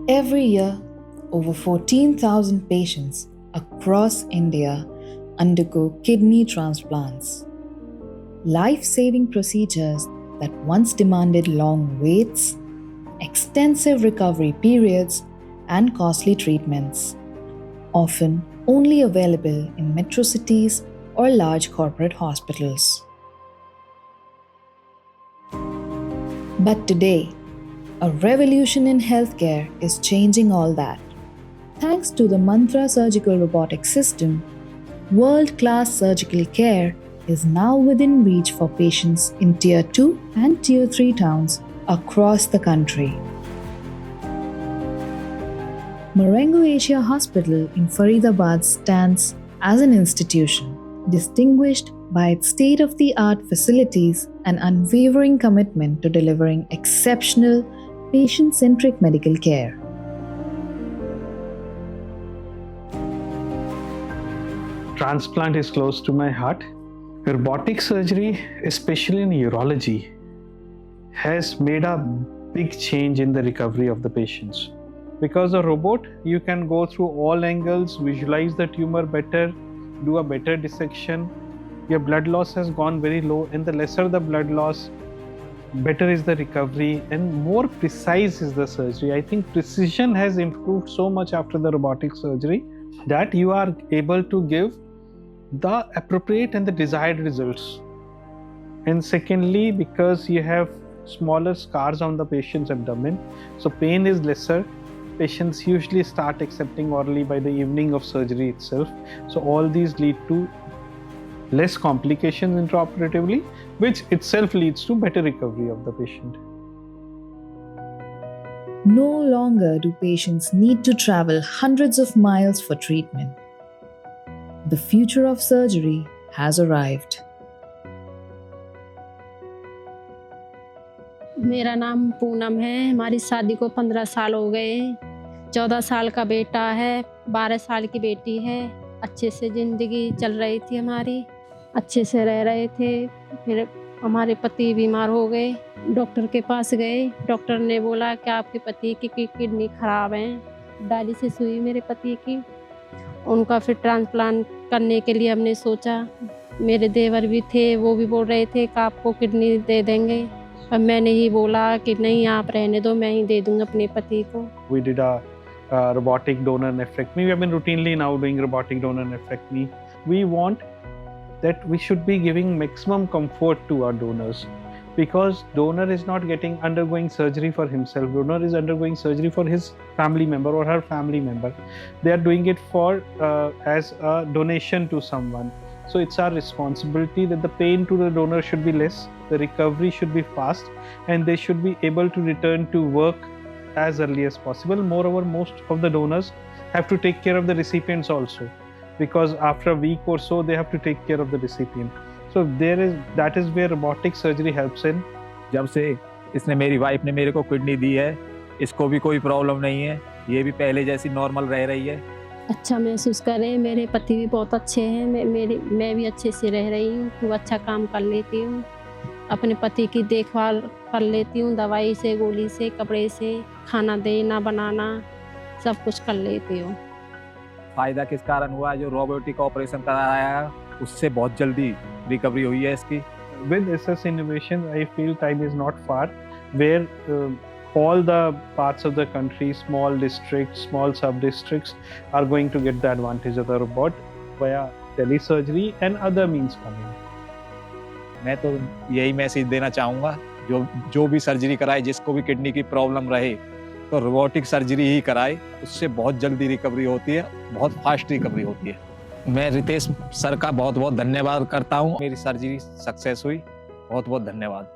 Every year, over 14,000 patients across India undergo kidney transplants. Life saving procedures that once demanded long waits, extensive recovery periods, and costly treatments, often only available in metro cities or large corporate hospitals. But today, a revolution in healthcare is changing all that. Thanks to the Mantra surgical robotic system, world-class surgical care is now within reach for patients in Tier 2 and Tier 3 towns across the country. Marengo Asia Hospital in Faridabad stands as an institution, distinguished by its state-of-the-art facilities and unwavering commitment to delivering exceptional, patient-centric medical care. Transplant is close to my heart. Robotic surgery, especially in urology, has made a big change in the recovery of the patients. Because a robot, you can go through all angles, visualize the tumor better, do a better dissection. Your blood loss has gone very low, and the lesser the blood loss, better is the recovery and more precise is the surgery. I think precision has improved so much after the robotic surgery that you are able to give the appropriate and the desired results. And secondly, because you have smaller scars on the patient's abdomen, so pain is lesser. Patients usually start accepting orally by the evening of surgery itself. So all these lead to less complications intraoperatively, which itself leads to better recovery of the patient. No longer do patients need to travel hundreds of miles for treatment. The future of surgery has arrived. मेरा नाम पूनम है। हमारी शादी को 15 साल हो गए। 14 साल का बेटा है, 12 साल की बेटी है। अच्छे से ज़िंदगी चल रही थी हमारी, अच्छे से रह रहे थे। फिर हमारे पति बीमार हो गए, डॉक्टर के पास गए। डॉक्टर ने बोला कि आपके पति की किडनी खराब है। डायलिसिस हुई मेरे पति की, उनका फिर ट्रांसप्लांट करने के लिए हमने सोचा। मेरे देवर भी थे, वो भी बोल रहे थे कि आपको किडनी दे देंगे, पर मैंने ही बोला कि नहीं, आप रहने दो, मैं ही दे दूंगा अपने पति को। We did a robotic donor nephrectomy. We have been routinely now doing robotic donor nephrectomy. We want that we should be giving maximum comfort to our donors, because donor is not undergoing surgery for himself. Donor is undergoing surgery for his family member or her family member. They are doing it for as a donation to someone. So it's our responsibility that the pain to the donor should be less, the recovery should be fast, and they should be able to return to work as early as possible. Moreover, most of the donors have to take care of the recipients also, because after a week or so they have to take care of the recipient. So that is where robotic surgery helps in. जब से इसने, मेरी wife ने मेरे को kidney दी है, इसको भी कोई प्रॉब्लम नहीं है, ये भी पहले जैसी नॉर्मल रह रही है। अच्छा महसूस करें। मेरे पति भी बहुत अच्छे हैं, मैं भी अच्छे से रह रही हूँ, खूब अच्छा काम कर लेती हूँ, अपने पति की देखभाल कर लेती हूँ, दवाई से, गोली से, कपड़े से, खाना देना बनाना सब कुछ कर लेती हूँ। फायदा किस कारण हुआ? जो रोबोटिक ऑपरेशन कराया उससे बहुत जल्दी रिकवरी हुई है इसकी। With SS innovation, I feel time is not far, where all the parts of the country, small districts, small sub-districts are going to get the advantage of the robot via telesurgery and other means coming. मैं तो यही message देना चाहूँगा, जो भी surgery कराए, जिसको भी किडनी की प्रॉब्लम रहे, तो रोबोटिक सर्जरी ही कराए, उससे बहुत जल्दी रिकवरी होती है, बहुत फास्ट रिकवरी होती है। मैं रितेश सर का बहुत बहुत धन्यवाद करता हूँ। मेरी सर्जरी सक्सेस हुई, बहुत बहुत धन्यवाद।